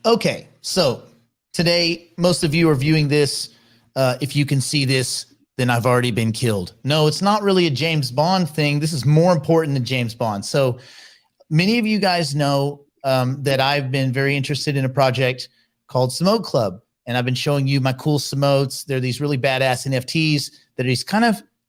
Okay, so today, most of you are viewing this. If you can see this, then I've already been killed. No, it's not really a James Bond thing. This is more important than James Bond. So many of you guys know that I've been very interested in a project called Samot.club, and I've been showing you my cool Samots. They're these really badass NFTs that are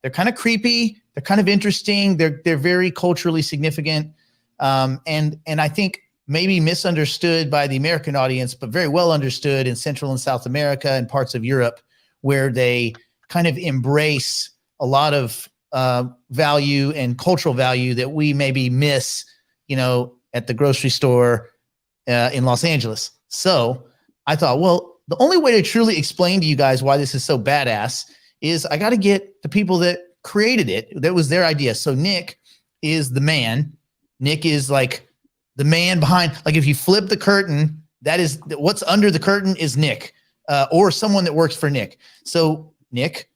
they're kind of creepy. They're kind of interesting. They're very culturally significant, and I think maybe misunderstood by the American audience, but very well understood in Central and South America and parts of Europe, where they kind of embrace a lot of value and cultural value that we maybe miss, at the grocery store in Los Angeles. So I thought, well, the only way to truly explain to you guys why this is so badass is I got to get the people that created it. That was their idea. So Nick is the man. Nick is like the man behind, like if you flip the curtain, that is what's under the curtain is Nick, or someone that works for Nick. So Nick,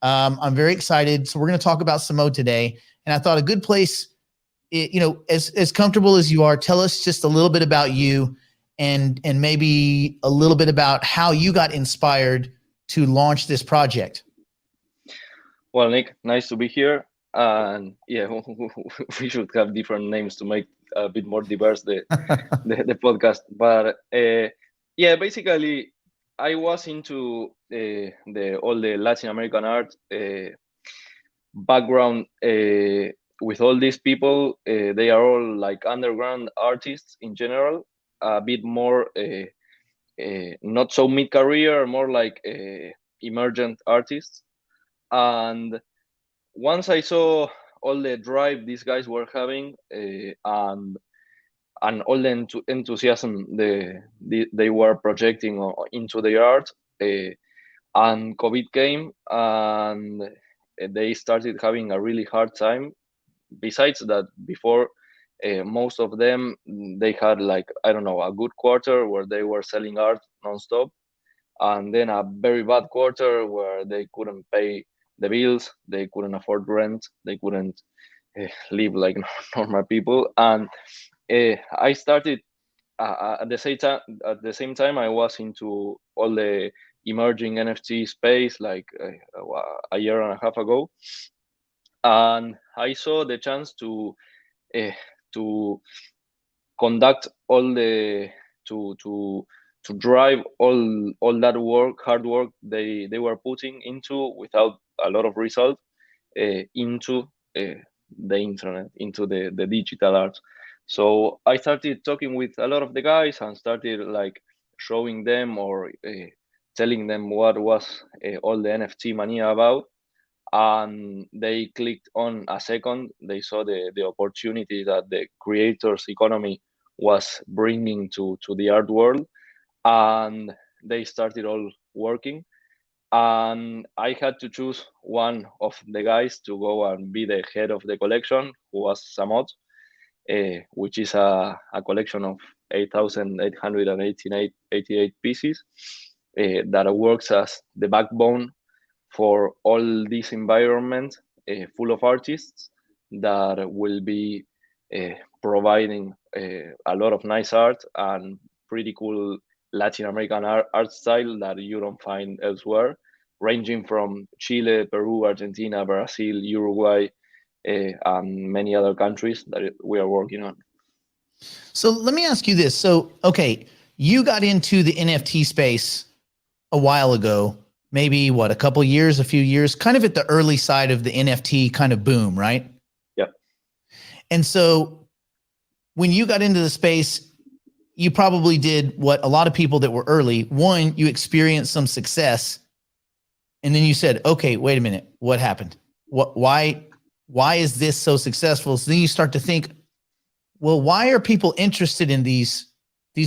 I'm very excited. So we're going to talk about Samot today. And I thought a good place, as comfortable as you are, tell us just a little bit about you and maybe a little bit about how you got inspired to launch this project. Well, Nick, nice to be here. And yeah, we should have different names to make a bit more diverse the podcast. But yeah, basically, I was into all the Latin American art background with all these people. They are all like underground artists in general, a bit more not so mid-career, more like emergent artists. And once I saw all the drive these guys were having and all the enthusiasm they were projecting into their art, and COVID came and they started having a really hard time. Besides that, before most of them, they had like, I don't know, a good quarter where they were selling art nonstop, and then a very bad quarter where they couldn't pay the bills, they couldn't afford rent, they couldn't live like normal people. And I started at the same time I was into all the emerging NFT space like a year and a half ago, and I saw the chance to conduct all the to drive all that hard work they were putting into without a lot of result into the internet, into the digital art. So I started talking with a lot of the guys and started like showing them or telling them what was all the NFT mania about, and they clicked on a second. They saw the opportunity that the creators economy was bringing to the art world, and they started all working. And I had to choose one of the guys to go and be the head of the collection, who was Samot, which is a collection of 8,888 pieces that works as the backbone for all this environment full of artists that will be providing a lot of nice art and pretty cool Latin American art style that you don't find elsewhere, ranging from Chile, Peru, Argentina, Brazil, Uruguay, and many other countries that we are working on. So let me ask you this. So, okay, you got into the NFT space a while ago, maybe what, a few years, kind of at the early side of the NFT kind of boom, right? Yeah. And so when you got into the space, you probably did what a lot of people that were early. One, you experienced some success, and then you said, okay, wait a minute, what happened? Why is this so successful? So then you start to think, well, why are people interested in these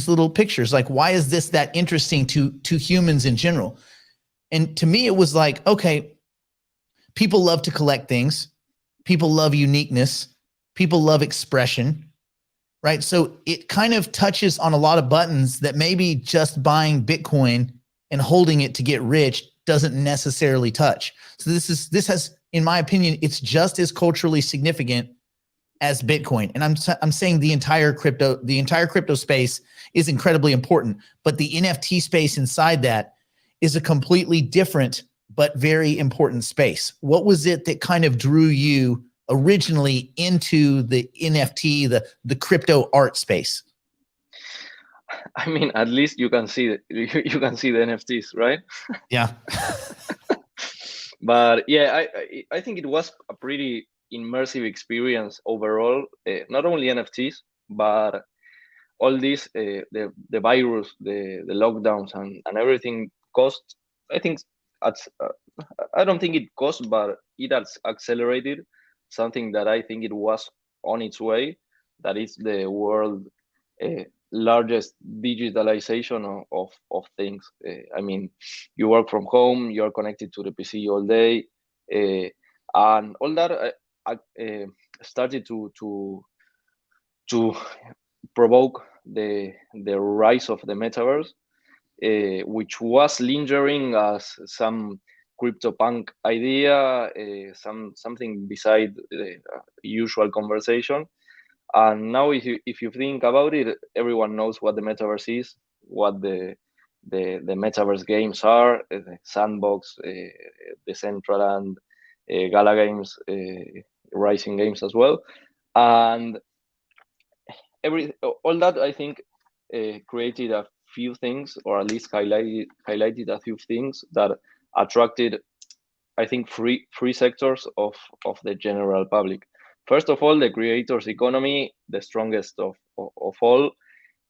little pictures? Like, why is this that interesting to humans in general? And to me, it was like, okay, people love to collect things. People love uniqueness. People love expression, right? So it kind of touches on a lot of buttons that maybe just buying Bitcoin and holding it to get rich doesn't necessarily touch. So this has, in my opinion, it's just as culturally significant as Bitcoin. And I'm saying the entire crypto space is incredibly important, but the NFT space inside that is a completely different but very important space. What was it that kind of drew you originally into the NFT, the crypto art space? I mean, at least you can see you can see the NFTs, right? Yeah. But yeah, I think it was a pretty immersive experience overall. Not only NFTs, but all this the virus, the lockdowns, and everything cost. I think at, I don't think it cost, but it has accelerated something that I think it was on its way. That is the world largest digitalization of things. I mean, you work from home, you're connected to the PC all day, and all that started to provoke the rise of the metaverse, which was lingering as some CryptoPunk idea, something beside the usual conversation. And now, if you think about it, everyone knows what the metaverse is, what the metaverse games are, the Sandbox, Decentraland, Gala Games, Rising Games as well, and all that I think created a few things, or at least highlighted a few things that attracted, I think, three sectors of the general public. First of all, the creators economy, the strongest of all,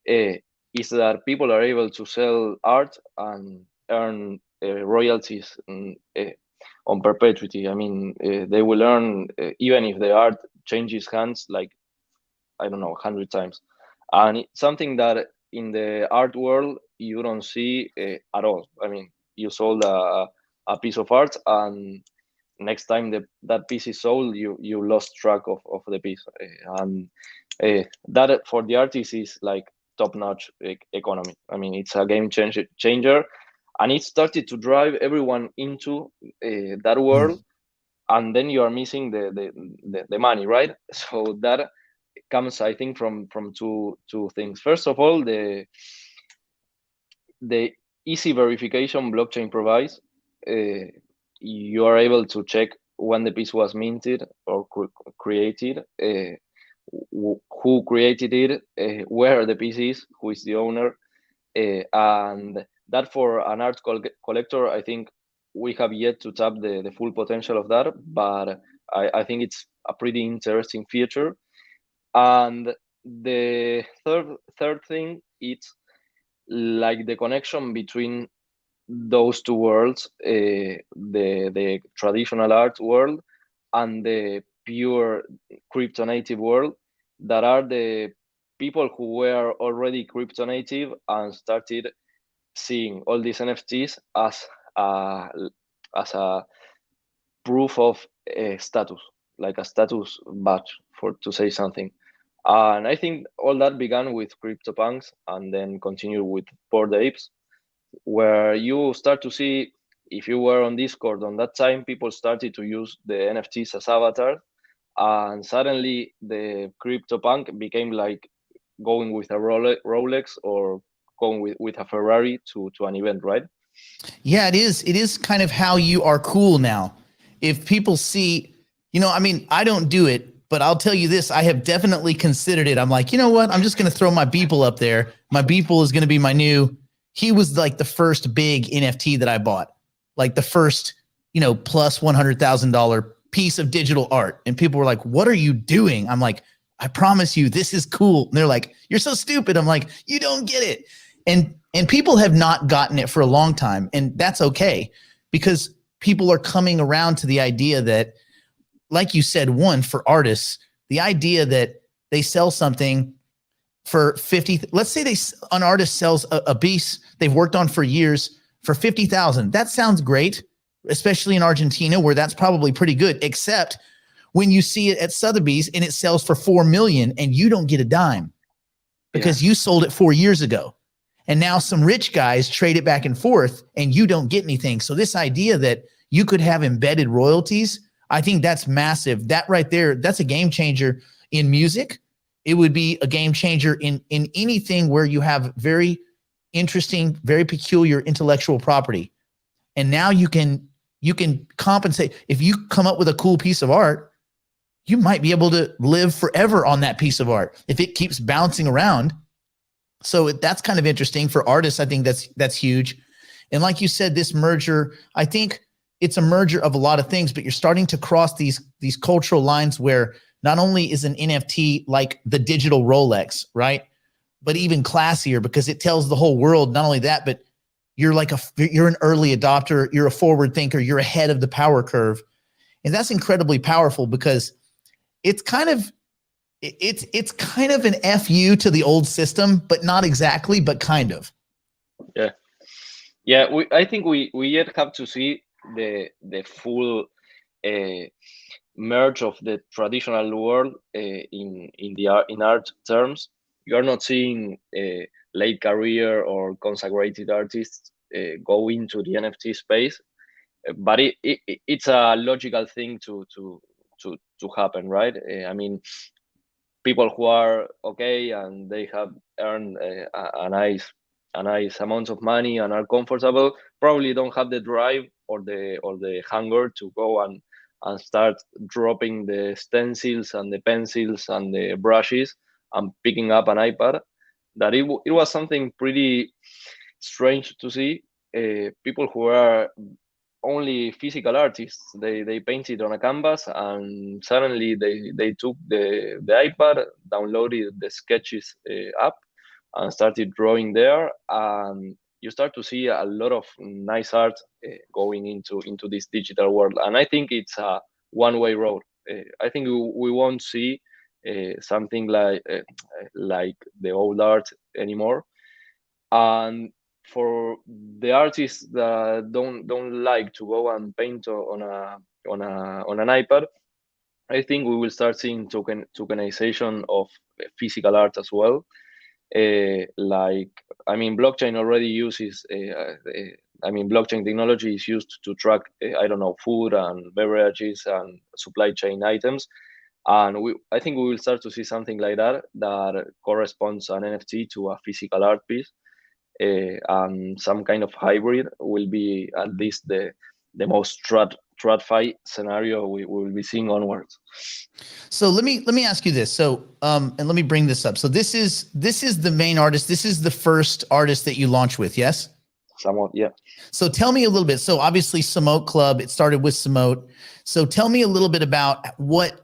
is that people are able to sell art and earn royalties on perpetuity. I mean, they will earn even if the art changes hands, like, I don't know, 100 times. And it's something that in the art world you don't see at all. I mean, you sold a piece of art, and next time that piece is sold, you lost track of the piece. And that for the artist is like top-notch economy. I mean, it's a game changer, and it started to drive everyone into that world. And then you are missing the money, right? So that comes, I think, from two things. First of all, the easy verification blockchain provides. You are able to check when the piece was minted or created, who created it, where the piece is, who is the owner, and that for an art collector, I think we have yet to tap the full potential of that, but I think it's a pretty interesting feature. And the third thing, it's like the connection between those two worlds, the traditional art world and the pure crypto native world, that are the people who were already crypto native and started seeing all these NFTs as a proof of status, like a status badge for to say something. And I think all that began with CryptoPunks and then continued with Bored Apes, where you start to see, if you were on Discord on that time, people started to use the NFTs as avatar, and suddenly the CryptoPunk became like going with a Rolex or going with a Ferrari to an event, right? Yeah, it is. It is kind of how you are cool now. If people see, I mean, I don't do it, but I'll tell you this, I have definitely considered it. I'm like, you know what? I'm just going to throw my Beeple up there. My Beeple is going to be my new, he was like the first big NFT that I bought, like the first, plus $100,000 piece of digital art. And people were like, what are you doing? I'm like, I promise you, this is cool. And they're like, you're so stupid. I'm like, you don't get it. And people have not gotten it for a long time. And that's okay, because people are coming around to the idea that, like you said, one, for artists, the idea that they sell something for 50, let's say an artist sells a piece they've worked on for years for 50,000. That sounds great, especially in Argentina where that's probably pretty good, except when you see it at Sotheby's and it sells for 4 million and you don't get a dime because you sold it 4 years ago. And now some rich guys trade it back and forth and you don't get anything. So this idea that you could have embedded royalties, I think that's massive. That right there, that's a game changer in music. It would be a game changer in anything where you have very interesting, very peculiar intellectual property. And now you can compensate. If you come up with a cool piece of art, you might be able to live forever on that piece of art if it keeps bouncing around. So that's kind of interesting for artists. I think that's huge. And like you said, this merger, I think it's a merger of a lot of things, but you're starting to cross these cultural lines where not only is an NFT like the digital Rolex, right? But even classier because it tells the whole world, not only that, but you're an early adopter, you're a forward thinker, you're ahead of the power curve. And that's incredibly powerful because it's kind of an FU to the old system, but not exactly, but kind of. Yeah. I think we yet have to see the full merge of the traditional world in art terms. You are not seeing late career or consecrated artists go into the NFT space, but it's a logical thing to happen, right? I mean, people who are okay and they have earned a nice amount of money and are comfortable probably don't have the drive or the hunger to go and start dropping the stencils and the pencils and the brushes and picking up an iPad. That it was something pretty strange to see. People who are only physical artists, they painted on a canvas and suddenly they took the iPad, downloaded the Sketches app and started drawing there, and you start to see a lot of nice art going into this digital world. And I think it's a one-way road. I think we won't see something like the old art anymore. And for the artists that don't like to go and paint on an iPad, I think we will start seeing tokenization of physical art as well. Blockchain already uses. Blockchain technology is used to track, food and beverages and supply chain items. And I think we will start to see something like that corresponds an NFT to a physical art piece. And some kind of hybrid will be at least the most TradFi scenario we will be seeing onwards. So let me ask you this. So and let me bring this up. So this is the main artist. This is the first artist that you launched with, yes? Somewhat, yeah. So tell me a little bit. So obviously Samot.club, it started with Samot. So tell me a little bit about what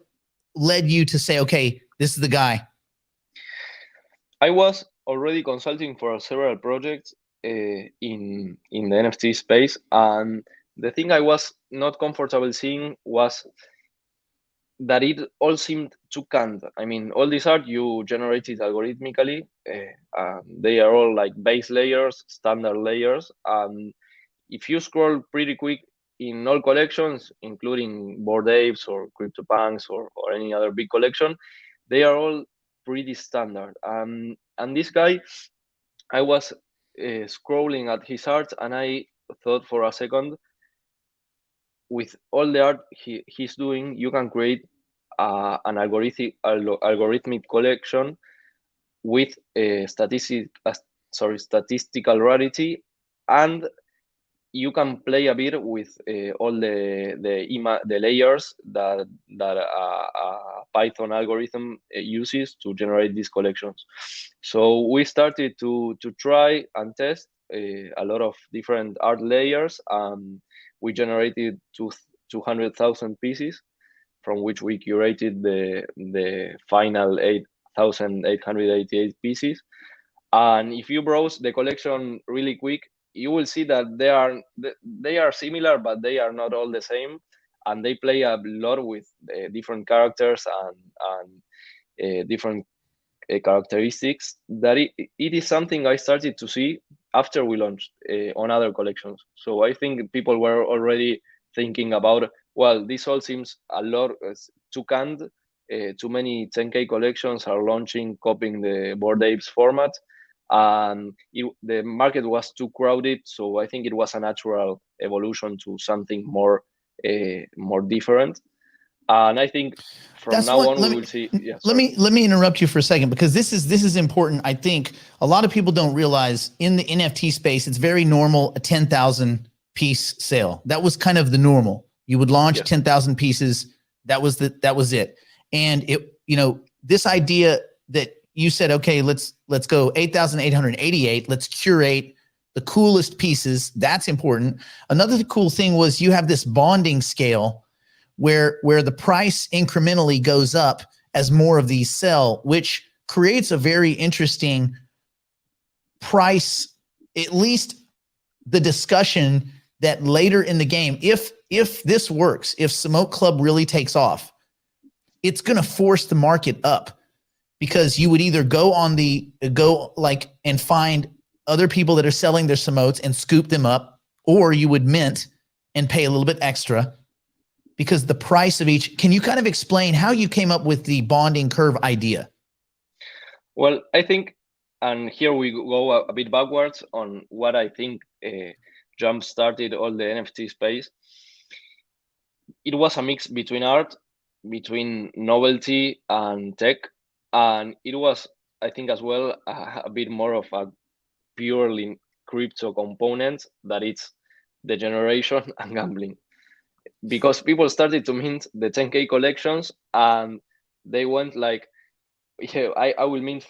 led you to say, okay, this is the guy. I was already consulting for several projects in the NFT space, and the thing I was not comfortable seeing was that it all seemed too canned. I mean, all this art you generated algorithmically. They are all like base layers, standard layers, and if you scroll pretty quick in all collections, including Bored Apes or CryptoPunks or any other big collection, they are all pretty standard. And this guy, I was scrolling at his art, and I thought for a second, with all the art he's doing, you can create an algorithmic collection with a statistical rarity, and you can play a bit with all the layers that a Python algorithm uses to generate these collections. So we started to try and test a lot of different art layers. We generated 200,000 pieces, from which we curated the final 8,888 pieces. And if you browse the collection really quick, you will see that they are similar, but they are not all the same, and they play a lot with different characters and different characteristics. That it is something I started to see after we launched on other collections. So I think people were already thinking about, well, this all seems a lot too canned. Too many 10K collections are launching, copying the Bored Apes format, and the market was too crowded. So I think it was a natural evolution to something more different. And I think from That's now one. on we will see. Yeah, Let sorry. me interrupt you for a second, because this is important. I think a lot of people don't realize in the NFT space, it's very normal, a 10,000 piece sale. That was kind of the normal. You would launch Yes. 10,000 pieces. That was it. And this idea that you said, okay, let's go 8,888. Let's curate the coolest pieces. That's important. Another cool thing was you have this bonding scale where the price incrementally goes up as more of these sell, which creates a very interesting price, at least the discussion that later in the game, if this works, if Samot.club really takes off, it's going to force the market up, because you would either go and find other people that are selling their Samots and scoop them up, or you would mint and pay a little bit extra because the price of each. Can you kind of explain how you came up with the bonding curve idea? Well, I think, and here we go a bit backwards on what I think jump started all the NFT space. It was a mix between art, between novelty and tech, and it was, I think, as well a bit more of a purely crypto component, that it's the generation and gambling, because people started to mint the 10K collections and they went like, yeah, I will mint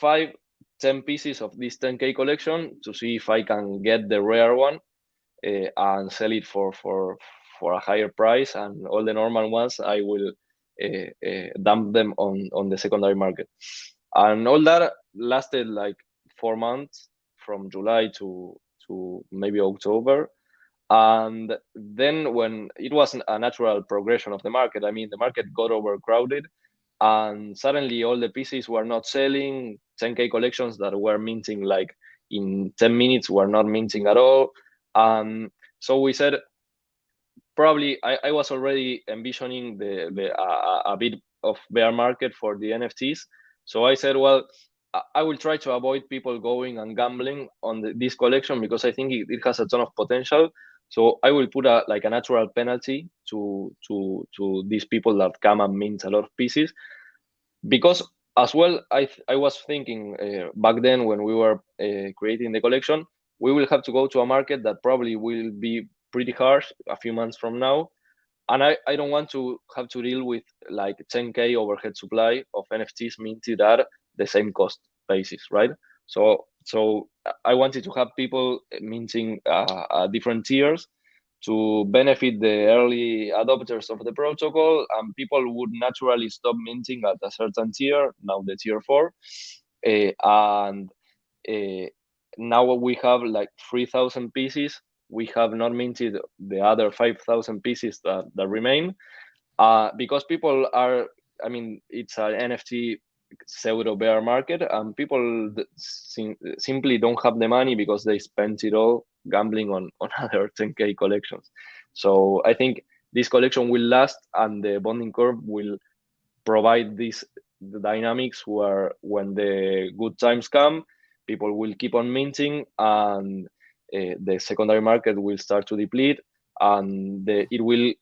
10 pieces of this 10K collection to see if I can get the rare one and sell it for a higher price, and all the normal ones I will dump them on the secondary market. And all that lasted like 4 months, from July to maybe October. And then, when it wasn't a natural progression of the market, I mean, the market got overcrowded, and suddenly all the pieces were not selling. 10K collections that were minting like in 10 minutes were not minting at all. So we said, probably I was already envisioning a bit of bear market for the NFTs. So I said, well, I will try to avoid people going and gambling on this collection, because I think it has a ton of potential. So I will put a natural penalty to these people that come and mint a lot of pieces, because as well I was thinking back then, when we were creating the collection, we will have to go to a market that probably will be pretty harsh a few months from now, and I don't want to have to deal with like 10K overhead supply of NFTs minted at the same cost basis, right? So I wanted to have people minting different tiers to benefit the early adopters of the protocol, and people would naturally stop minting at a certain tier, now the tier 4. And now we have like 3,000 pieces. We have not minted the other 5,000 pieces that remain, because people are, I mean, it's an NFT pseudo bear market, and people simply don't have the money because they spent it all gambling on other 10K collections. So I think this collection will last, and the bonding curve will provide the dynamics where, when the good times come, people will keep on minting, and the secondary market will start to deplete, and it will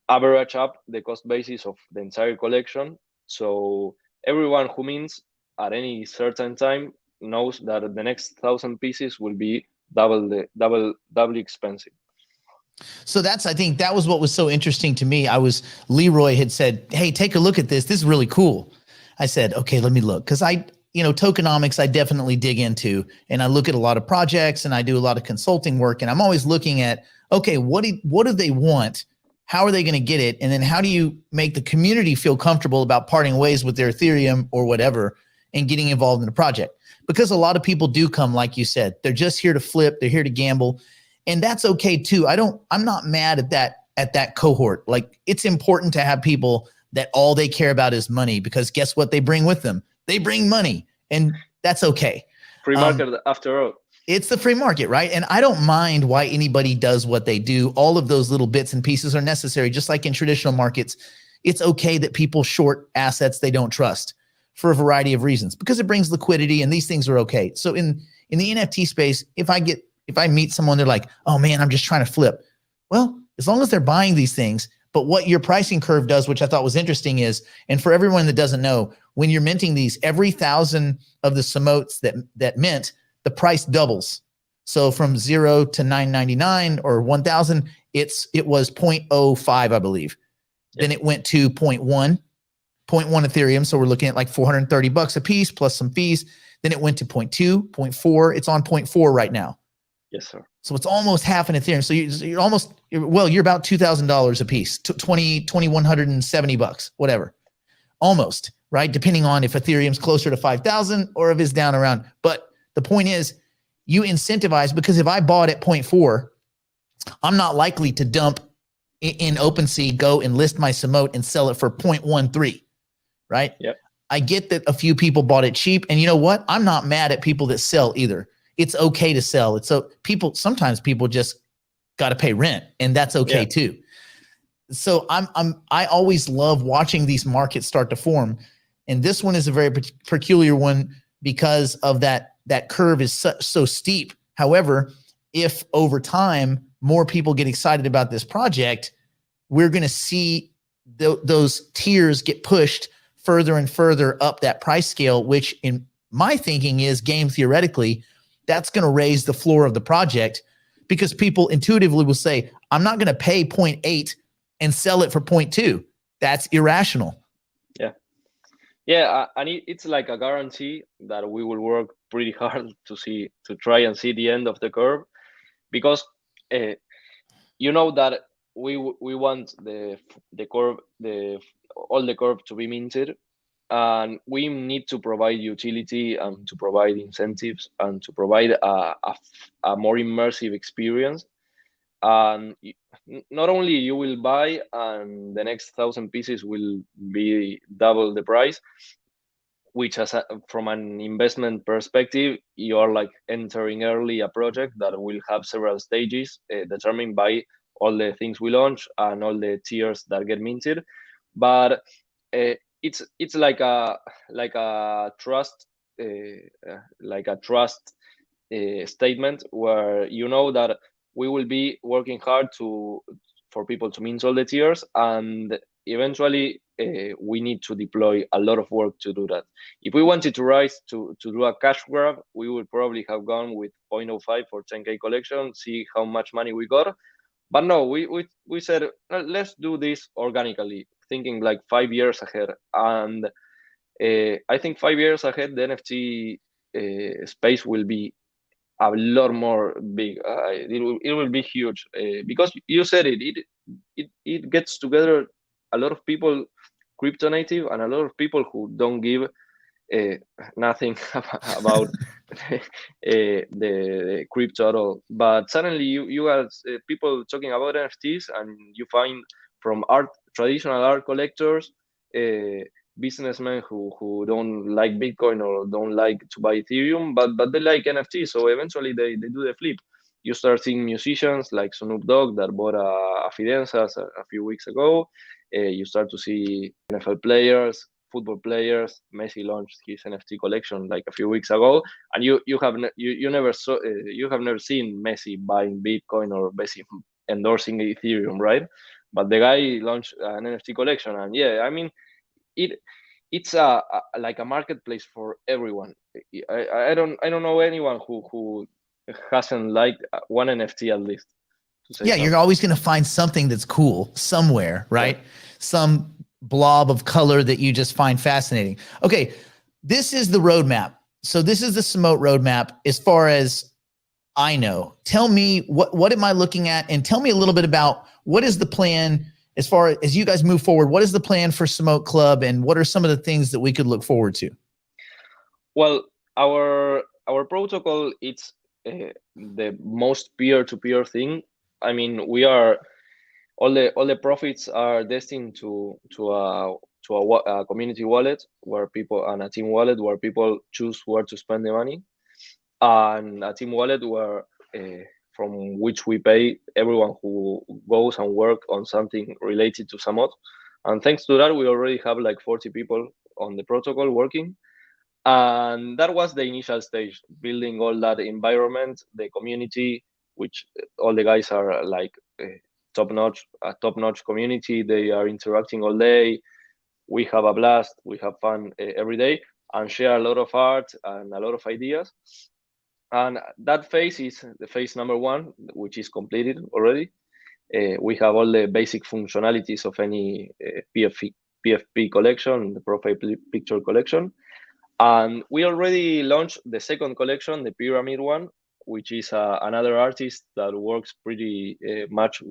average up the cost basis of the entire collection. So everyone who mints at any certain time knows that the next 1,000 pieces will be doubly expensive. So I think that was what was so interesting to me. Leroy had said, hey, take a look at this. This is really cool. I said, okay, let me look. Cause tokenomics, I definitely dig into, and I look at a lot of projects, and I do a lot of consulting work, and I'm always looking at, okay, what do they want? How are they going to get it? And then how do you make the community feel comfortable about parting ways with their Ethereum or whatever and getting involved in the project? Because a lot of people do come, like you said, they're just here to flip. They're here to gamble. And that's okay too. I'm not mad at that cohort. Like, it's important to have people that all they care about is money, because guess what they bring with them? They bring money, and that's okay. Free market after all. It's the free market, right? And I don't mind why anybody does what they do. All of those little bits and pieces are necessary. Just like in traditional markets, it's okay that people short assets they don't trust for a variety of reasons because it brings liquidity and these things are okay. So in the NFT space, if I meet someone, they're like, oh man, I'm just trying to flip. Well, as long as they're buying these things, but what your pricing curve does, which I thought was interesting is, and for everyone that doesn't know, when you're minting these, every 1,000 of the Samots that mint, the price doubles. So from 0 to 999 or 1,000, it was 0.05, I believe. Yep. Then it went to 0.1 Ethereum. So we're looking at like $430 a piece plus some fees. Then it went to 0.2, 0.4. It's on 0.4 right now. Yes, sir. So it's almost half an Ethereum. So you're almost, well, you're about $2,000 a piece, $2,170, whatever. Almost, right? Depending on if Ethereum's closer to 5,000 or if it's down around. But the point is, you incentivize, because if I bought at 0.4, I'm not likely to dump in OpenSea, go and list my Samot and sell it for 0.13, right? Yep. I get that a few people bought it cheap, and you know what? I'm not mad at people that sell either. It's okay to sell. It's so sometimes people just got to pay rent, and that's okay too. So I always love watching these markets start to form, and this one is a very peculiar one because of that curve is so steep. However, if over time more people get excited about this project, we're going to see those tiers get pushed further and further up that price scale, which in my thinking is game theoretically, that's going to raise the floor of the project because people intuitively will say, I'm not going to pay 0.8 and sell it for 0.2. That's irrational. Yeah, and it's like a guarantee that we will work pretty hard to try and see the end of the curve, because you know that we want the curve, all the curve to be minted, and we need to provide utility and to provide incentives and to provide a more immersive experience. And not only you will buy and the next 1,000 pieces will be double the price, which from an investment perspective, you are like entering early a project that will have several stages determined by all the things we launch and all the tiers that get minted. But it's like a trust statement where you know that we will be working hard for people to mint all the tiers, and eventually we need to deploy a lot of work to do that. If we wanted to rise to do a cash grab, we would probably have gone with 0.05 for 10K collection, see how much money we got. But no, we said, let's do this organically, thinking like 5 years ahead. And I think 5 years ahead, the NFT space will be a lot more big. It will be huge because you said it gets together a lot of people, crypto native, and a lot of people who don't give nothing about the crypto at all. But suddenly you have people talking about NFTs, and you find from traditional art collectors, businessmen who don't like Bitcoin or don't like to buy Ethereum, but they like NFTs. So eventually they do the flip. You start seeing musicians like Snoop Dogg that bought a Fidenza a few weeks ago. You start to see NFL players, football players. Messi launched his NFT collection like a few weeks ago, and you never seen Messi buying Bitcoin or Messi endorsing Ethereum, right? But the guy launched an NFT collection, and yeah, I mean, it's like a marketplace for everyone. I don't know anyone who hasn't liked one NFT at least. Yeah, you're always going to find something that's cool somewhere, right? Yeah. Some blob of color that you just find fascinating. Okay, this is the roadmap. So this is the Samot roadmap as far as I know. Tell me, what am I looking at? And tell me a little bit about what is the plan as far as you guys move forward. What is the plan for Samot.club, and what are some of the things that we could look forward to? Well, our protocol, it's the most peer-to-peer thing. I mean, we are all the profits are destined to a community wallet where people, and a team wallet where people choose where to spend the money. and a team wallet where from which we pay everyone who goes and work on something related to Samot. And thanks to that, we already have like 40 people on the protocol working. And that was the initial stage, building all that environment, the community, which all the guys are like top-notch, a top-notch community. They are interacting all day. We have a blast. We have fun every day and share a lot of art and a lot of ideas. And that phase is the phase number one, which is completed already. We have all the basic functionalities of any PFP collection, the profile picture collection. And we already launched the second collection, the pyramid one, which is another artist that works pretty much,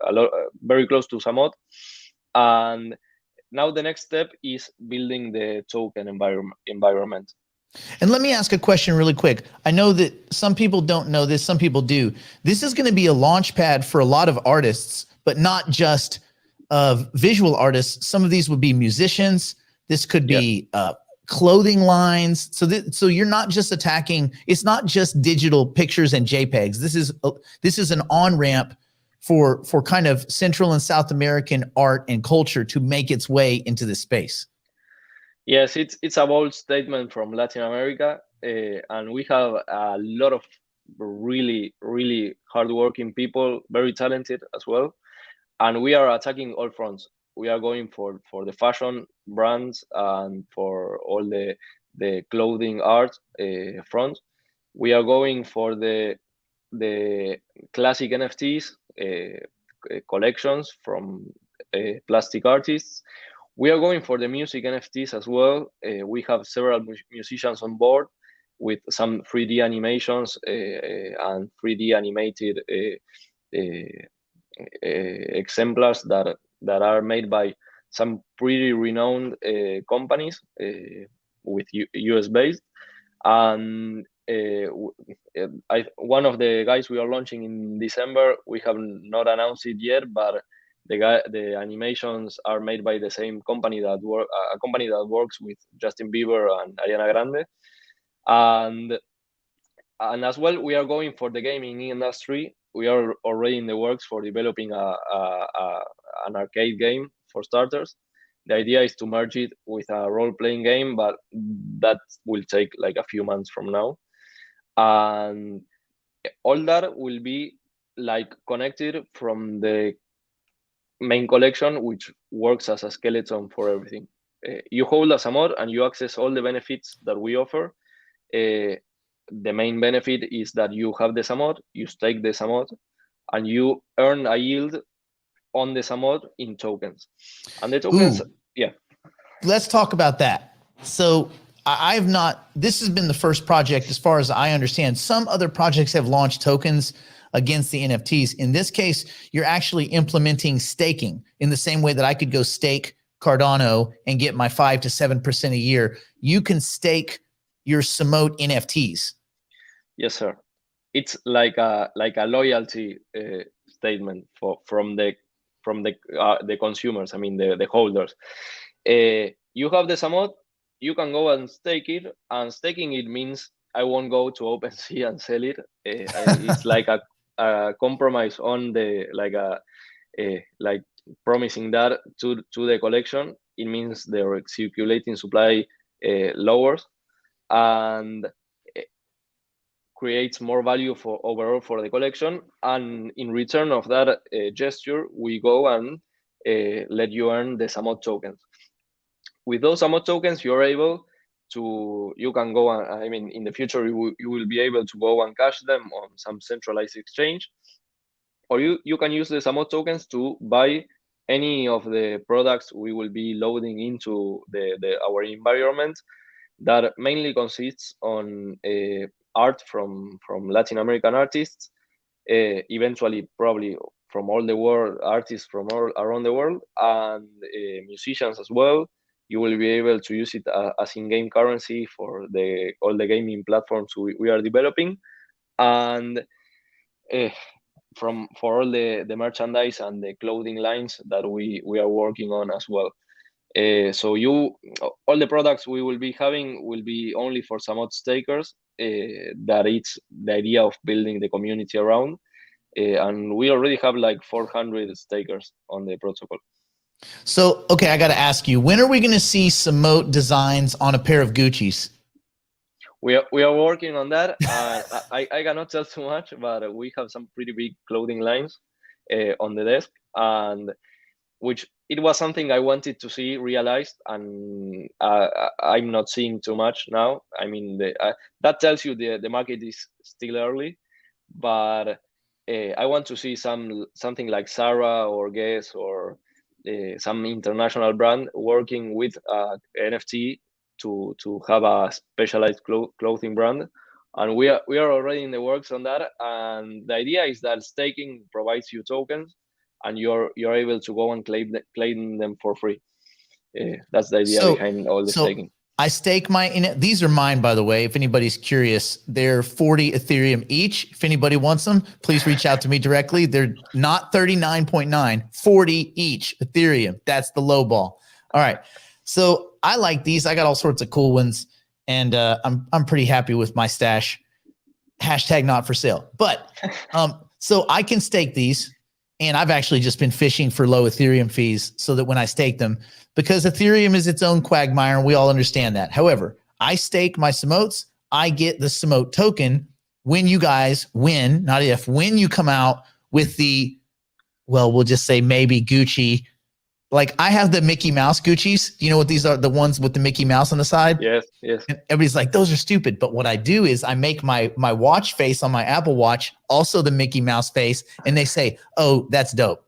a lot, very close to Samot. And now the next step is building the token environment. And let me ask a question really quick. I know that some people don't know this, some people do. This is going to be a launch pad for a lot of artists, but not just visual artists. Some of these would be musicians. This could be clothing lines. So you're not just attacking, it's not just digital pictures and JPEGs. This is an on-ramp for kind of Central and South American art and culture to make its way into this space. Yes, it's a bold statement from Latin America, and we have a lot of really, really hardworking people, very talented as well, and we are attacking all fronts. We are going for the fashion brands and for all the clothing art front. We are going for the classic NFTs collections from plastic artists. We are going for the music NFTs as well. We have several musicians on board with some 3D animations and 3D animated exemplars that are made by some pretty renowned companies with US based. And one of the guys we are launching in December, we have not announced it yet, but the animations are made by the same company that works with Justin Bieber and Ariana Grande, and as well we are going for the gaming industry. We are already in the works for developing an arcade game for starters. The idea is to merge it with a role-playing game, but that will take like a few months from now, and all that will be like connected from the main collection, which works as a skeleton for everything. You hold a Samot and you access all the benefits that we offer. The main benefit is that you have the Samot, you stake the Samot, and you earn a yield on the Samot in tokens. And the tokens, Let's talk about that. So this has been the first project as far as I understand. Some other projects have launched tokens against the NFTs. In this case, you're actually implementing staking in the same way that I could go stake Cardano and get my 5 to 7% a year. You can stake your Samot NFTs. Yes, sir. It's like a loyalty statement from the consumers. I mean the holders. You have the Samot, you can go and stake it, and staking it means I won't go to OpenSea and sell it. It's like a compromise on the like promising that to the collection. It means the circulating supply lowers and creates more value for overall for the collection. And in return of that gesture, we go and let you earn the Samot tokens. With those Samot tokens, you're able to, you can go and, I mean, in the future, you will be able to go and cash them on some centralized exchange, or you can use the Samot tokens to buy any of the products we will be loading into our environment that mainly consists on art from Latin American artists, eventually probably from all the world, artists from all around the world, and musicians as well. You will be able to use it as in-game currency for all the gaming platforms we are developing, and for all the merchandise and the clothing lines that we are working on as well. So all the products we will be having will be only for Samot stakers. That it's the idea of building the community around. And we already have like 400 stakers on the protocol. So, okay, I got to ask you, when are we going to see Samot designs on a pair of Gucci's? We are working on that. I cannot tell too much, but we have some pretty big clothing lines on the desk, and which it was something I wanted to see realized, and I'm not seeing too much now. I mean, that tells you the market is still early, but I want to see something like Zara or Guess or some international brand working with NFT to have a specialized clothing brand, and we are already in the works on that. And the idea is that staking provides you tokens, and you're able to go and claim them for free. That's the idea behind all the staking. I stake these are mine, by the way. If anybody's curious, they're 40 Ethereum each. If anybody wants them, please reach out to me directly. They're not 39.9, 40 each Ethereum. That's the low ball. All right. So I like these. I got all sorts of cool ones, and I'm pretty happy with my stash. Hashtag not for sale. But so I can stake these, and I've actually just been fishing for low Ethereum fees so that when I stake them, because Ethereum is its own quagmire, and we all understand that. However, I stake my Samots. I get the Samot token when you guys win, not if, when you come out with the, well, we'll just say maybe Gucci. Like I have the Mickey Mouse Gucci's. Do you know what these are? The ones with the Mickey Mouse on the side? Yes, yes. And everybody's like, those are stupid. But what I do is I make my watch face on my Apple Watch also the Mickey Mouse face, and they say, oh, that's dope.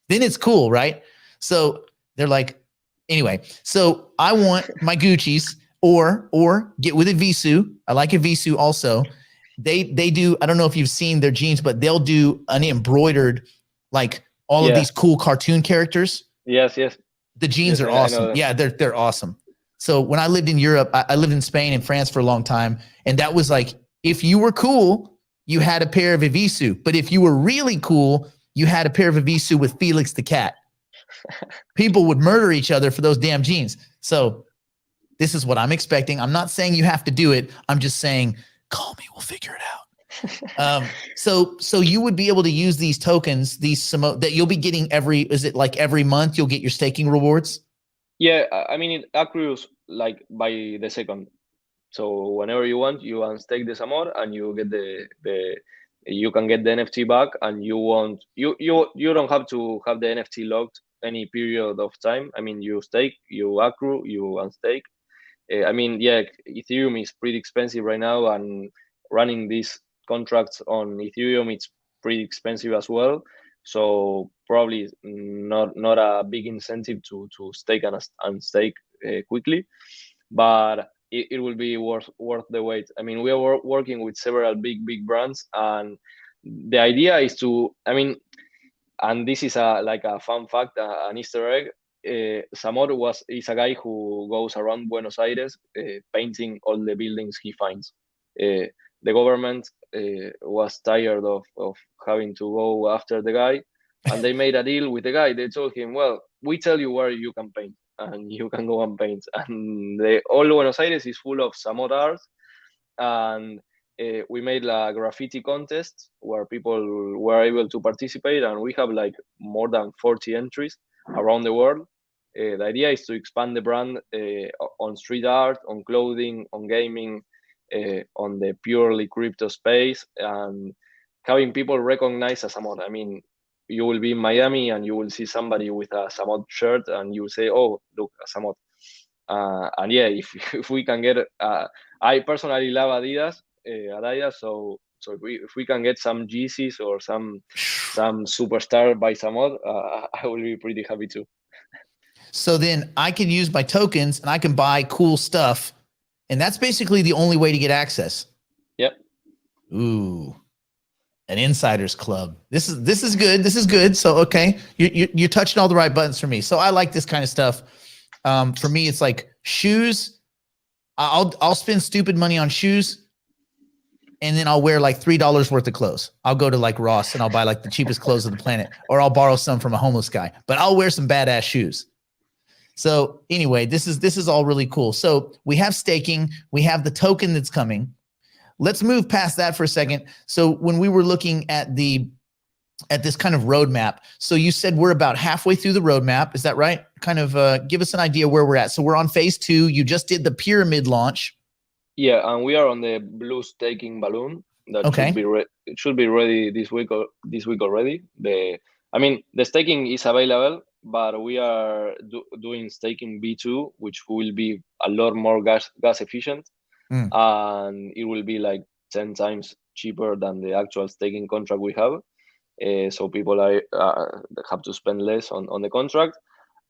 Then it's cool, right? So they're like, anyway, so I want my Gucci's or get with a Visu. I like a Visu also. They do, I don't know if you've seen their jeans, but they'll do an embroidered, like all of these cool cartoon characters. Yes, yes. The jeans are awesome. Yeah, they're awesome. So when I lived in Europe, I lived in Spain and France for a long time. And that was like, if you were cool, you had a pair of Evisu. But if you were really cool, you had a pair of Evisu with Felix the cat. People would murder each other for those damn jeans. So this is what I'm expecting. I'm not saying you have to do it. I'm just saying, call me, we'll figure it out. So you would be able to use these tokens, that you'll be getting is it like every month you'll get your staking rewards? Yeah, I mean, it accrues like by the second. So whenever you want, you unstake the Samot and you get you can get the NFT back, and you don't have to have the NFT locked any period of time. I mean, you stake, you accrue, you unstake. I mean, yeah, Ethereum is pretty expensive right now, and running these contracts on Ethereum, it's pretty expensive as well. So probably not a big incentive to stake and unstake quickly, but it will be worth the wait. I mean, we are working with several big brands, and the idea is to, I mean, and this is like a fun fact, an Easter egg. Samot is a guy who goes around Buenos Aires painting all the buildings he finds. The government was tired of having to go after the guy, and they made a deal with the guy. They told him, well, we tell you where you can paint, and you can go and paint. And all Buenos Aires is full of Samot art, and we made a graffiti contest where people were able to participate, and we have like more than 40 entries around the world. The idea is to expand the brand on street art, on clothing, on gaming, on the purely crypto space, and having people recognize a Samot. I mean, you will be in Miami and you will see somebody with a Samot shirt, and you will say, oh, look, a Samot. And yeah, if we can get, I personally love Adidas, so if we can get some Yeezys or some superstar by Samot, I will be pretty happy too. So then I can use my tokens and I can buy cool stuff, and that's basically the only way to get access. Yep. Ooh, an insiders club. This is good. This is good. So okay, you're touching all the right buttons for me. So I like this kind of stuff. For me, it's like shoes. I'll spend stupid money on shoes, and then I'll wear like $3 worth of clothes. I'll go to like Ross and I'll buy like the cheapest clothes on the planet, or I'll borrow some from a homeless guy, but I'll wear some badass shoes. So anyway, this is all really cool. So we have staking, we have the token that's coming. Let's move past that for a second. So when we were looking at this kind of roadmap, so you said we're about halfway through the roadmap. Is that right? Kind of give us an idea where we're at. So we're on phase 2. You just did the pyramid launch. Yeah, and we are on the blue staking balloon that Okay. should be ready this week already. The staking is available, but we are doing staking B2, which will be a lot more gas efficient, and it will be like 10 times cheaper than the actual staking contract we have. So people have to spend less on the contract.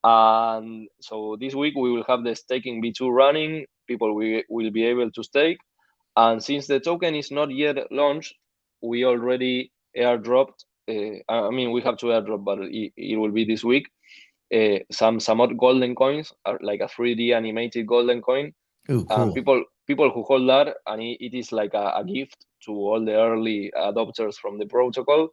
And so this week we will have the staking B2 running. People will be able to stake. And since the token is not yet launched, we already airdropped. We have to airdrop, but it will be this week. Some Samot golden coins, are like a 3D animated golden coin. Ooh, cool. People who hold that, and it is like a gift to all the early adopters from the protocol,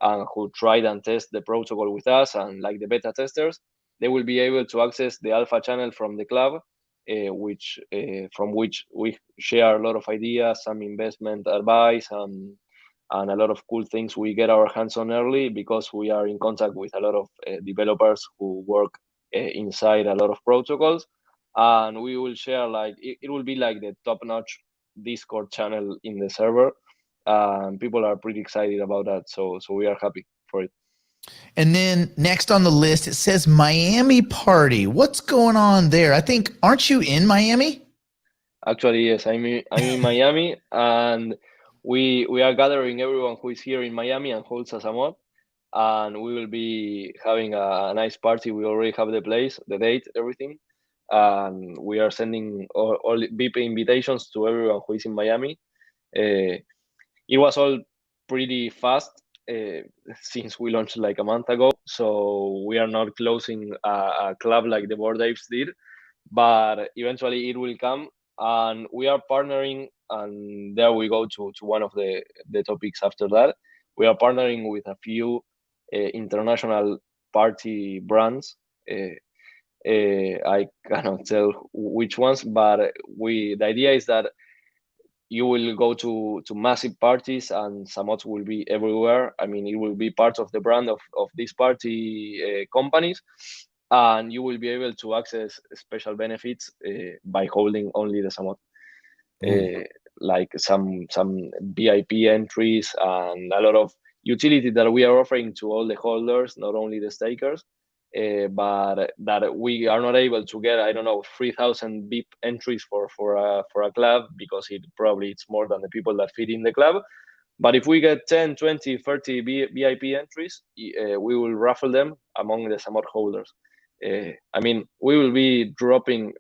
and who tried and test the protocol with us, and like the beta testers, they will be able to access the alpha channel from the club, from which we share a lot of ideas, some investment advice, and a lot of cool things we get our hands on early, because we are in contact with a lot of developers who work inside a lot of protocols. And we will share, like, it will be like the top-notch Discord channel in the server. People are pretty excited about that, so we are happy for it. And then next on the list, it says Miami party. What's going on there? I think, aren't you in Miami? Actually, yes, I'm in Miami, and we are gathering everyone who is here in Miami and holds a Samot, and we will be having a nice party. We already have the place, the date, everything, and we are sending all VIP invitations to everyone who is in Miami. It was all pretty fast since we launched like a month ago, so we are not closing a club like the Bored Apes did, but eventually it will come. And we are partnering, and there we go to one of the topics after that. We are partnering with a few international party brands. I cannot tell which ones, but the idea is that you will go to massive parties, and Samot will be everywhere. I mean, it will be part of the brand of these party companies, and you will be able to access special benefits by holding only the Samot. Like some VIP entries and a lot of utility that we are offering to all the holders, not only the stakers, but that we are not able to get, 3,000 VIP entries for a club, because it's more than the people that fit in the club. But if we get 10, 20, 30 VIP entries, we will raffle them among the Samot holders. We will be dropping,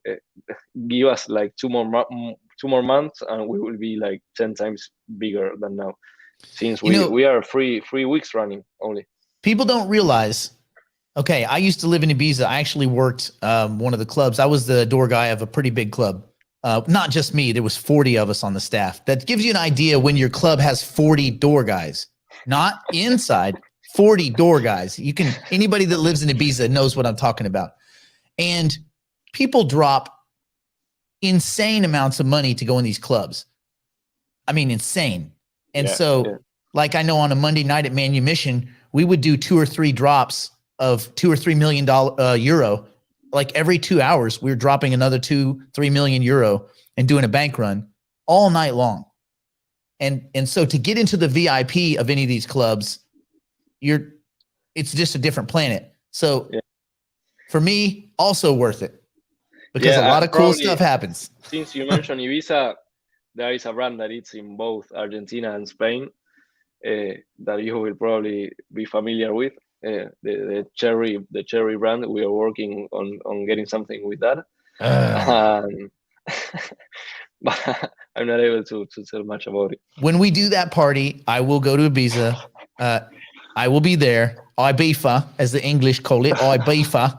give us like two more months, and we will be like 10 times bigger than now, since we are 3 weeks running only. People don't realize, okay, I used to live in Ibiza. I actually worked one of the clubs. I was the door guy of a pretty big club. Not just me, there was 40 of us on the staff. That gives you an idea when your club has 40 door guys, not inside, 40 door guys. Anybody that lives in Ibiza knows what I'm talking about. And people drop insane amounts of money to go in these clubs. I mean, insane. And like I know on a Monday night at Manumission, we would do 2 or 3 drops of $2 or $3 million euro. Like every 2 hours, we were dropping another 2-3 million euro and doing a bank run all night long. And so to get into the VIP of any of these clubs, it's just a different planet. So for me, also worth it, because a lot of cool stuff happens. Since you mentioned Ibiza, there is a brand that it's in both Argentina and Spain that you will probably be familiar with. The cherry brand. We are working on getting something with that. But I'm not able to tell much about it. When we do that party, I will go to Ibiza. I will be there. Ibiza, as the English call it, Ibiza.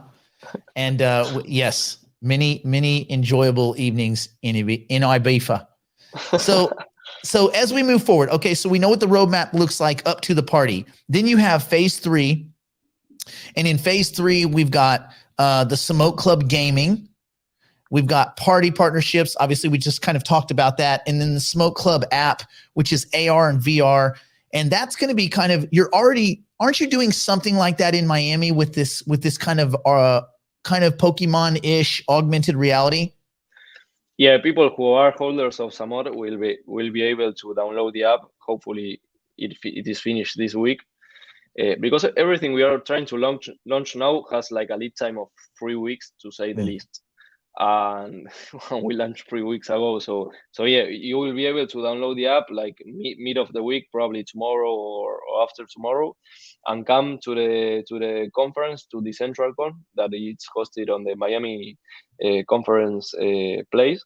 And yes, many enjoyable evenings in Ibiza. So as we move forward, okay, so we know what the roadmap looks like up to the party. Then you have phase 3. And in phase 3, we've got the Samot.club gaming. We've got party partnerships. Obviously, we just kind of talked about that. And then the Samot.club app, which is AR and VR. And that's going to be kind of, aren't you doing something like that in Miami with this kind of Pokemon-ish augmented reality? Yeah, people who are holders of Samot will be able to download the app. Hopefully, it is finished this week. Because everything we are trying to launch now has like a lead time of 3 weeks, to say the least. And we launched 3 weeks ago. So yeah, you will be able to download the app like mid of the week, probably tomorrow or after tomorrow, and come to the conference, to the CentralCon that it's hosted on the Miami conference place,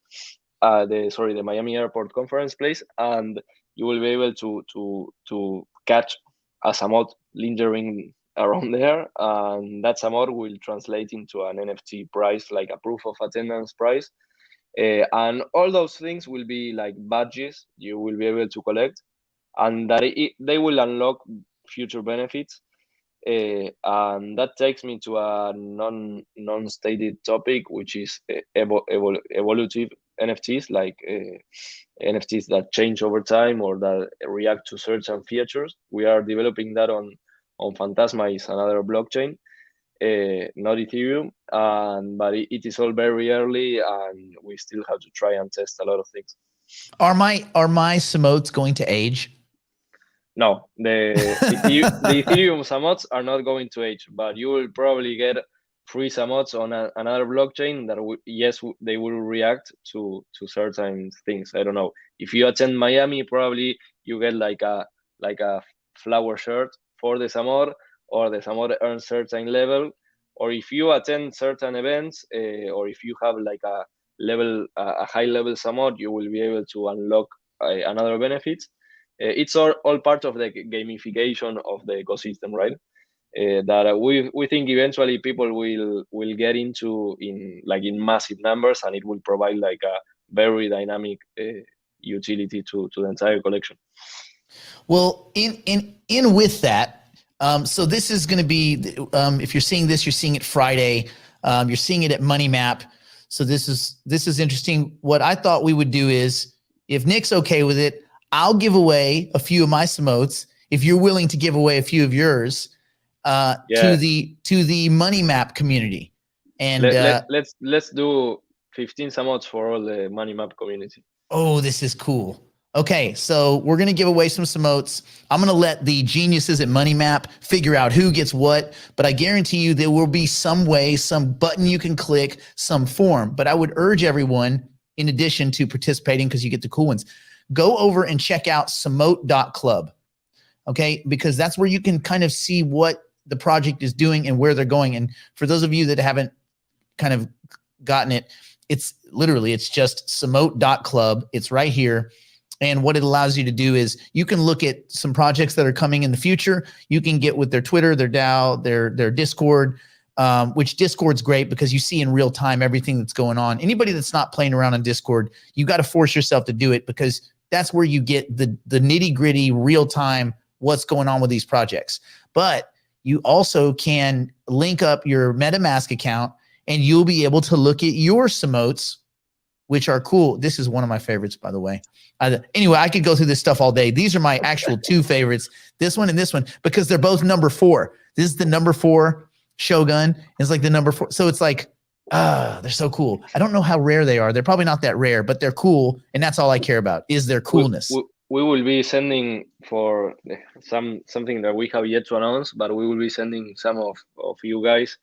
the Miami Airport conference place, and you will be able to catch a Samot lingering around there, and that Samot will translate into an NFT price, like a proof of attendance price, and all those things will be like badges you will be able to collect, and that they will unlock future benefits. And that takes me to a non-stated topic, which is evolutive NFTs, like NFTs that change over time or that react to certain features. We are developing that on Phantasma, is another blockchain, not Ethereum, but it is all very early, and we still have to try and test a lot of things. Are my Samots going to age? No, the Ethereum Samots are not going to age, but you will probably get free Samots on another blockchain that they will react to certain things. I don't know. If you attend Miami, probably you get like a flower shirt for the Samot, or the Samot earns certain level. Or if you attend certain events, or if you have like a high level Samot, you will be able to unlock another benefits. It's all part of the gamification of the ecosystem, right? That we think eventually people will get into in massive numbers, and it will provide like a very dynamic utility to the entire collection. Well, in with that, so this is going to be, if you're seeing this, you're seeing it Friday. You're seeing it at Money Map. So this is interesting. What I thought we would do is, if Nick's okay with it, I'll give away a few of my Samots if you're willing to give away a few of yours to the Money Map community. And let's do 15 Samots for all the Money Map community. Oh, this is cool. Okay, so we're going to give away some Samots. I'm going to let the geniuses at Money Map figure out who gets what, but I guarantee you there will be some way, some button you can click, some form. But I would urge everyone, in addition to participating, because you get the cool ones, go over and check out Samot.club, okay? Because that's where you can kind of see what the project is doing and where they're going. And for those of you that haven't kind of gotten it, it's just Samot.club. It's right here. And what it allows you to do is you can look at some projects that are coming in the future. You can get with their Twitter, their DAO, their Discord, which Discord's great because you see in real time everything that's going on. Anybody that's not playing around on Discord, you got to force yourself to do it, because that's where you get the nitty gritty real time what's going on with these projects. But you also can link up your MetaMask account and you'll be able to look at your Samots, which are cool. This is one of my favorites, by the way. Anyway, I could go through this stuff all day. These are my actual two favorites, this one and this one, because they're both number 4. This is the number 4 Shogun. It's like the number 4. So it's like, they're so cool. I don't know how rare they are. They're probably not that rare, but they're cool. And that's all I care about, is their coolness. We will be sending for something that we have yet to announce, but we will be sending some of you guys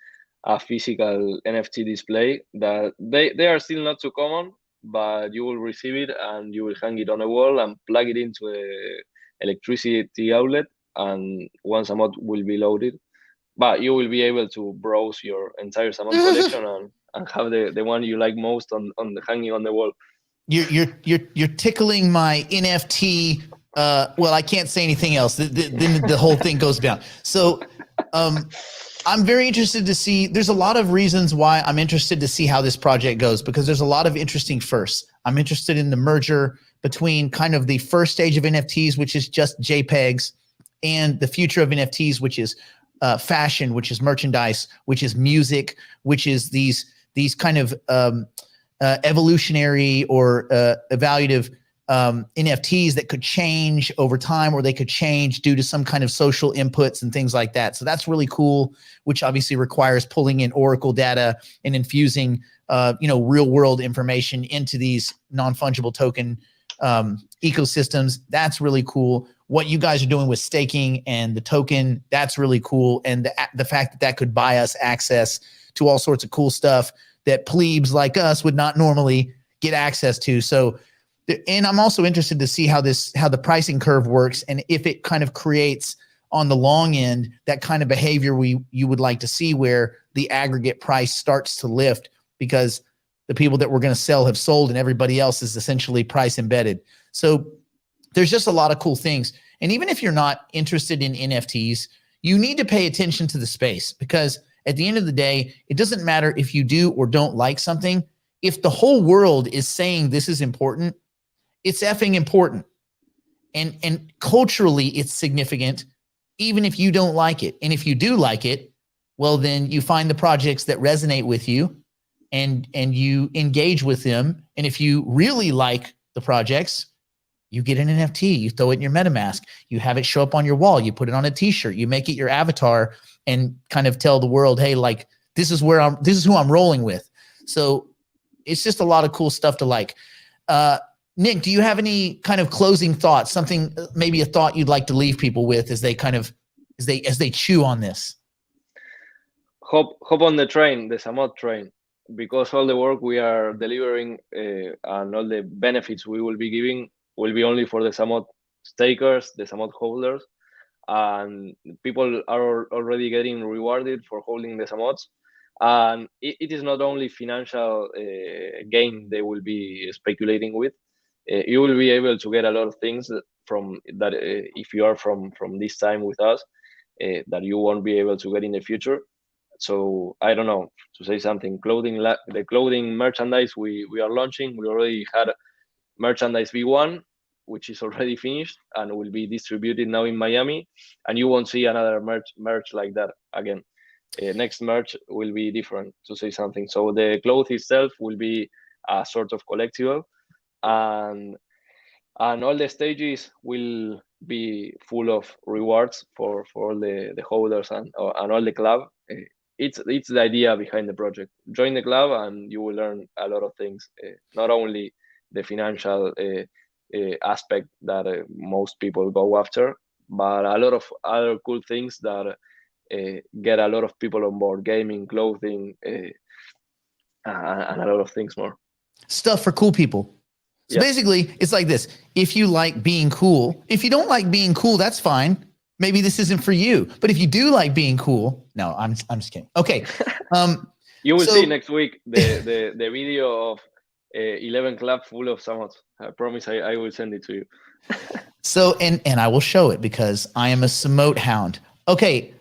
a physical NFT display that they are still not too common, but you will receive it and you will hang it on a wall and plug it into the electricity outlet, and one Samot will be loaded. But you will be able to browse your entire Samot collection and have the one you like most on the hanging on the wall. You're tickling my NFT. Well, I can't say anything else. Then the whole thing goes down. So I'm very interested to see. There's a lot of reasons why I'm interested to see how this project goes, because there's a lot of interesting firsts. I'm interested in the merger between kind of the first stage of NFTs, which is just JPEGs, and the future of NFTs, which is fashion, which is merchandise, which is music, which is these kind of evolutionary or evaluative NFTs that could change over time, or they could change due to some kind of social inputs and things like that. So that's really cool, which obviously requires pulling in Oracle data and infusing, real world information into these non-fungible token ecosystems. That's really cool. What you guys are doing with staking and the token, that's really cool. And the fact that that could buy us access to all sorts of cool stuff that plebes like us would not normally get access to. So, and I'm also interested to see how the pricing curve works, and if it kind of creates on the long end that kind of behavior you would like to see, where the aggregate price starts to lift because the people that we're going to sell have sold and everybody else is essentially price embedded. So there's just a lot of cool things. And even if you're not interested in NFTs, you need to pay attention to the space, because at the end of the day, it doesn't matter if you do or don't like something. If the whole world is saying this is important, it's effing important. And culturally, it's significant, even if you don't like it. And if you do like it, well, then you find the projects that resonate with you and you engage with them. And if you really like the projects, you get an NFT, you throw it in your MetaMask, you have it show up on your wall, you put it on a t-shirt, you make it your avatar and kind of tell the world, hey, like, this is who I'm rolling with. So it's just a lot of cool stuff to like. Nick, do you have any kind of closing thoughts, something, maybe a thought you'd like to leave people with as they kind of, as they chew on this? Hop on the train, the Samot train, because all the work we are delivering and all the benefits we will be giving will be only for the Samot stakers, the Samot holders, and people are already getting rewarded for holding the Samots. And it is not only financial gain they will be speculating with. You will be able to get a lot of things from that if you are from this time with us that you won't be able to get in the future. So I don't know, to say something, the clothing merchandise we are launching, we already had merchandise V1, which is already finished and will be distributed now in Miami, and you won't see another merch like that again. Next merch will be different, to say something. So the cloth itself will be a sort of collectible, and all the stages will be full of rewards for all the holders and all the club. It's the idea behind the project. Join the club and you will learn a lot of things, not only the financial aspect that most people go after, but a lot of other cool things that get a lot of people on board: gaming, clothing, and a lot of things more. Stuff for cool people. So basically, it's like this. If you like being cool, if you don't like being cool, that's fine. Maybe this isn't for you. But if you do like being cool, no, I'm just kidding. Okay. You will see next week the video of 11 club full of Samots. I promise I will send it to you. So, and I will show it because I am a Samot hound. Okay.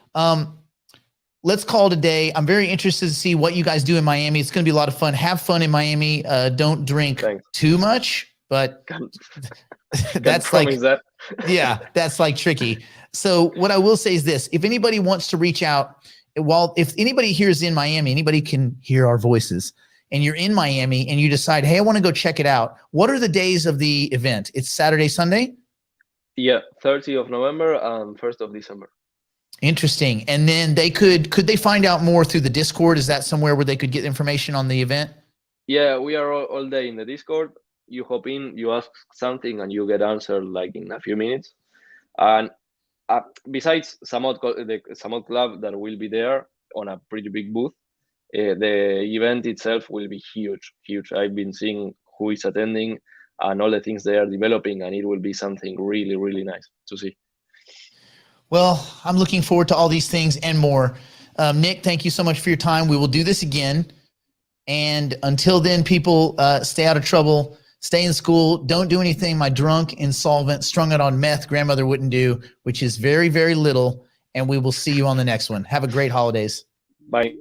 Let's call it a day. I'm very interested to see what you guys do in Miami. It's going to be a lot of fun. Have fun in Miami. Don't drink too much, but that's like, yeah, that's like tricky. So what I will say is this: if anybody wants to reach out, if anybody here is in Miami, anybody can hear our voices, and you're in Miami and you decide, hey, I want to go check it out. What are the days of the event? It's Saturday, Sunday? Yeah, 30th of November and 1st of December. Interesting. And then could they find out more through the Discord? Is that somewhere where they could get information on the event? Yeah, we are all day in the Discord. You hop in, you ask something, and you get answered like in a few minutes. And besides the Samot.club that will be there on a pretty big booth, the event itself will be huge. I've been seeing who is attending and all the things they are developing, and it will be something really, really nice to see. Well, I'm looking forward to all these things and more. Nick, thank you so much for your time. We will do this again. And until then, people, stay out of trouble, stay in school, don't do anything my drunk, insolvent, strung out on meth grandmother wouldn't do, which is very, very little. And we will see you on the next one. Have a great holidays. Bye.